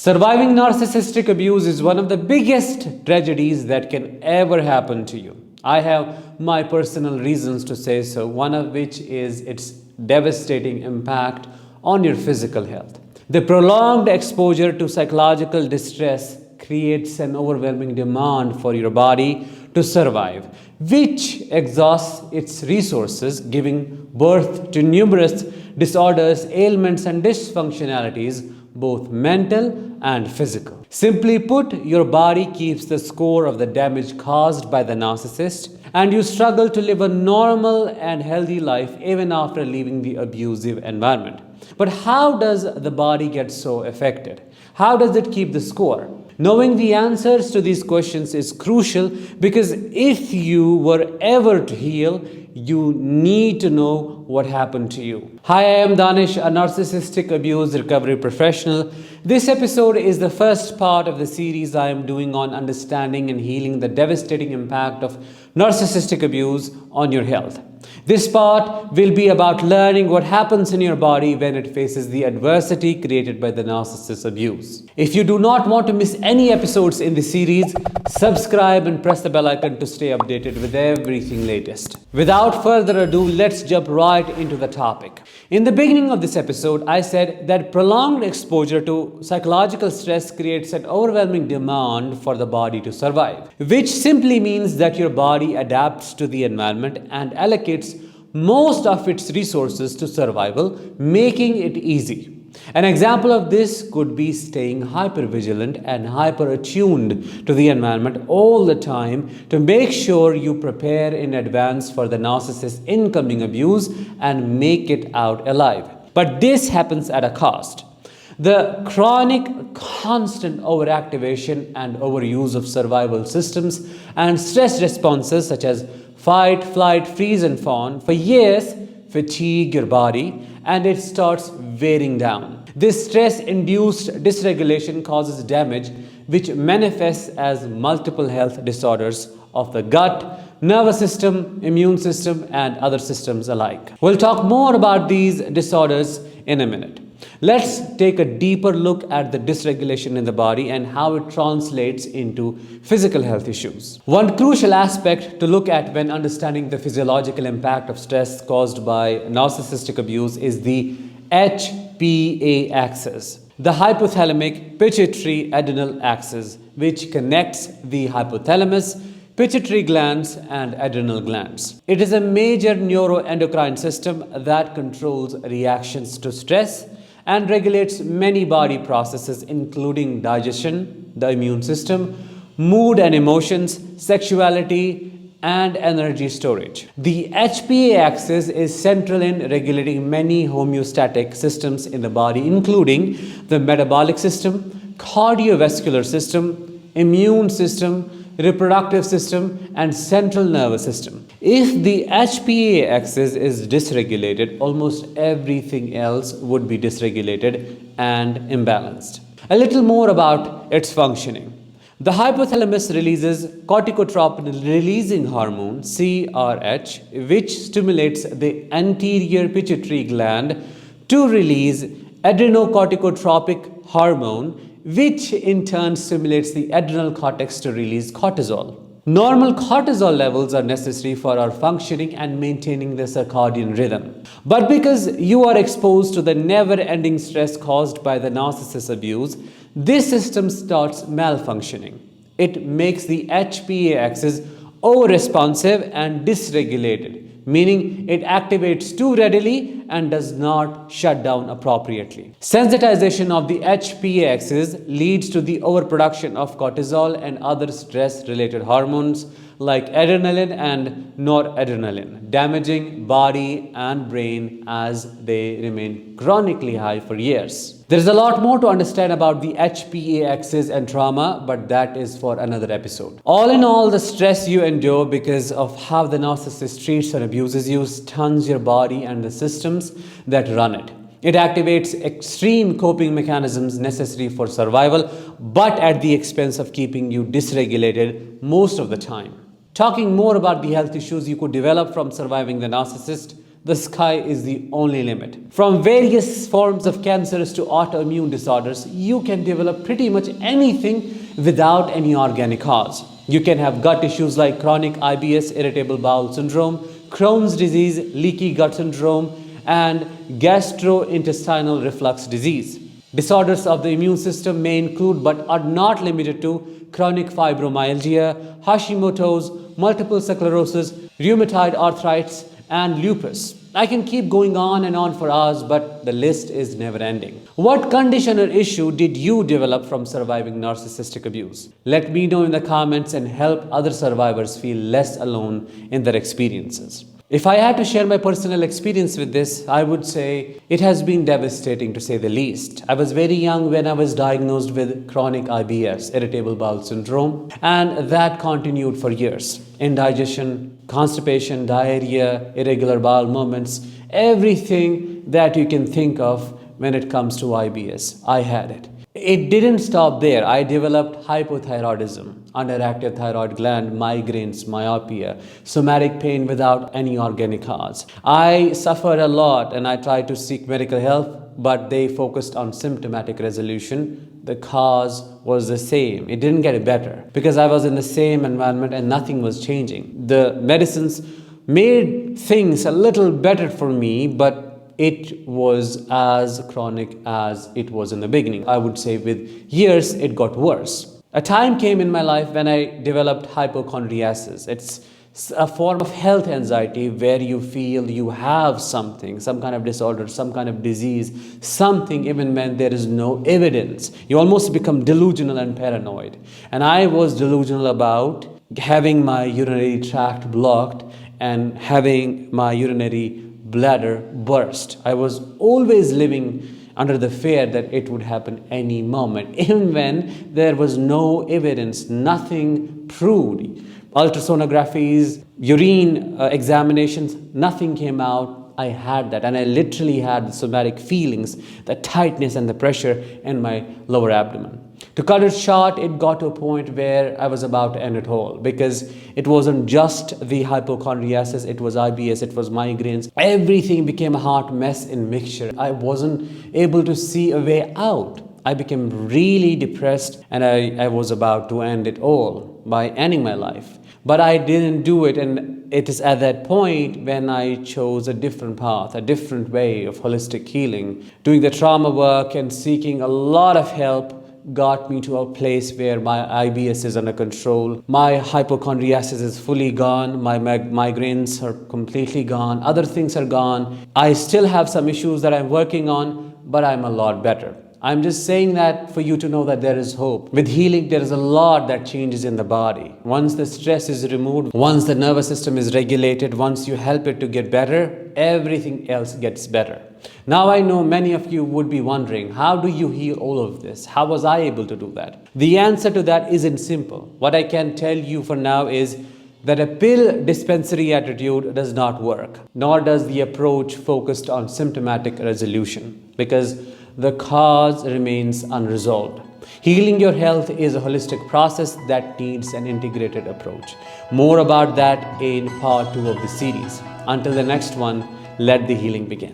Surviving narcissistic abuse is one of the biggest tragedies that can ever happen to you. I have my personal reasons to say so, one of which is its devastating impact on your physical health. The prolonged exposure to psychological distress creates an overwhelming demand for your body to survive, which exhausts its resources, giving birth to numerous disorders, ailments, and dysfunctionalities, both mental and physical. Simply put, your body keeps the score of the damage caused by the narcissist, and you struggle to live a normal and healthy life even after leaving the abusive environment. But how does the body get so affected? How does it keep the score? Knowing the answers to these questions is crucial because if you were ever to heal, you need to know what happened to you. Hi, I am Danish, a narcissistic abuse recovery professional. This episode is the first part of the series I am doing on understanding and healing the devastating impact of narcissistic abuse on your health. This part will be about learning what happens in your body when it faces the adversity created by the narcissist abuse. If you do not want to miss any episodes in the series, subscribe and press the bell icon to stay updated with everything latest. Without further ado, let's jump right into the topic. In the beginning of this episode, I said that prolonged exposure to psychological stress creates an overwhelming demand for the body to survive, which simply means that your body adapts to the environment and allocates most of its resources to survival, making it easy. An example of this could be staying hyper-vigilant and hyper-attuned to the environment all the time to make sure you prepare in advance for the narcissist's incoming abuse and make it out alive. But this happens at a cost. The chronic, constant overactivation and overuse of survival systems and stress responses such as fight, flight, freeze, and fawn for years fatigue your body and it starts wearing down. This stress-induced dysregulation causes damage which manifests as multiple health disorders of the gut, nervous system, immune system, and other systems alike. We'll talk more about these disorders in a minute. Let's take a deeper look at the dysregulation in the body and how it translates into physical health issues. One crucial aspect to look at when understanding the physiological impact of stress caused by narcissistic abuse is the HPA axis, the hypothalamic pituitary adrenal axis, which connects the hypothalamus, pituitary glands, and adrenal glands. It is a major neuroendocrine system that controls reactions to stress and regulates many body processes including digestion, the immune system, mood and emotions, sexuality, and energy storage. The HPA axis is central in regulating many homeostatic systems in the body, including the metabolic system, cardiovascular system, immune system, reproductive system, and central nervous system. If the HPA axis is dysregulated, almost everything else would be dysregulated and imbalanced. A little more about its functioning. The hypothalamus releases corticotropin-releasing hormone, CRH, which stimulates the anterior pituitary gland to release adrenocorticotropic hormone, which in turn stimulates the adrenal cortex to release cortisol. Normal cortisol levels are necessary for our functioning and maintaining the circadian rhythm. But because you are exposed to the never-ending stress caused by the narcissist abuse, this system starts malfunctioning. It makes the HPA axis over-responsive and dysregulated, meaning it activates too readily and does not shut down appropriately. Sensitization of the HPA axis leads to the overproduction of cortisol and other stress-related hormones like adrenaline and noradrenaline, damaging body and brain as they remain chronically high for years. There is a lot more to understand about the HPA axis and trauma, but that is for another episode. All in all, the stress you endure because of how the narcissist treats and abuses you stuns your body and the systems that run it. It activates extreme coping mechanisms necessary for survival, but at the expense of keeping you dysregulated most of the time. Talking more about the health issues you could develop from surviving the narcissist, the sky is the only limit. From various forms of cancers to autoimmune disorders, you can develop pretty much anything without any organic cause. You can have gut issues like chronic IBS, irritable bowel syndrome, Crohn's disease, leaky gut syndrome, and gastrointestinal reflux disease. Disorders of the immune system may include but are not limited to chronic fibromyalgia, Hashimoto's, multiple sclerosis, rheumatoid arthritis, and lupus. I can keep going on and on for hours, but the list is never ending. What condition or issue did you develop from surviving narcissistic abuse? Let me know in the comments and help other survivors feel less alone in their experiences. If I had to share my personal experience with this, I would say it has been devastating to say the least. I was very young when I was diagnosed with chronic IBS, irritable bowel syndrome, and that continued for years. Indigestion, constipation, diarrhea, irregular bowel movements, everything that you can think of when it comes to IBS, I had it. It didn't stop there. I developed hypothyroidism, underactive thyroid gland, migraines, myopia, somatic pain without any organic cause. I suffered a lot and I tried to seek medical help, but they focused on symptomatic resolution. The cause was the same. It didn't get better because I was in the same environment and nothing was changing. The medicines made things a little better for me, but it was as chronic as it was in the beginning. I would say with years, it got worse. A time came in my life when I developed hypochondriasis. It's a form of health anxiety where you feel you have something, some kind of disorder, some kind of disease, something even when there is no evidence. You almost become delusional and paranoid. And I was delusional about having my urinary tract blocked and having my urinary bladder burst. I was always living under the fear that it would happen any moment, even when there was no evidence, nothing proved. Ultrasonographies, urine examinations, nothing came out. I had that, and I literally had the somatic feelings, the tightness and the pressure in my lower abdomen. To cut it short, it got to a point where I was about to end it all because it wasn't just the hypochondriasis, it was IBS, it was migraines. Everything became a hot mess in mixture. I wasn't able to see a way out. I became really depressed and I was about to end it all by ending my life. But I didn't do it, and it is at that point when I chose a different path, a different way of holistic healing. Doing the trauma work and seeking a lot of help got me to a place where my IBS is under control. My hypochondriasis is fully gone. My migraines are completely gone. Other things are gone. I still have some issues that I'm working on, but I'm a lot better. I'm just saying that for you to know that there is hope. With healing, there is a lot that changes in the body. Once the stress is removed, once the nervous system is regulated, once you help it to get better, everything else gets better. Now I know many of you would be wondering, how do you heal all of this? How was I able to do that? The answer to that isn't simple. What I can tell you for now is that a pill dispensary attitude does not work, nor does the approach focused on symptomatic resolution, because the cause remains unresolved. Healing your health is a holistic process that needs an integrated approach. More about that in part 2 of the series. Until the next one, let the healing begin.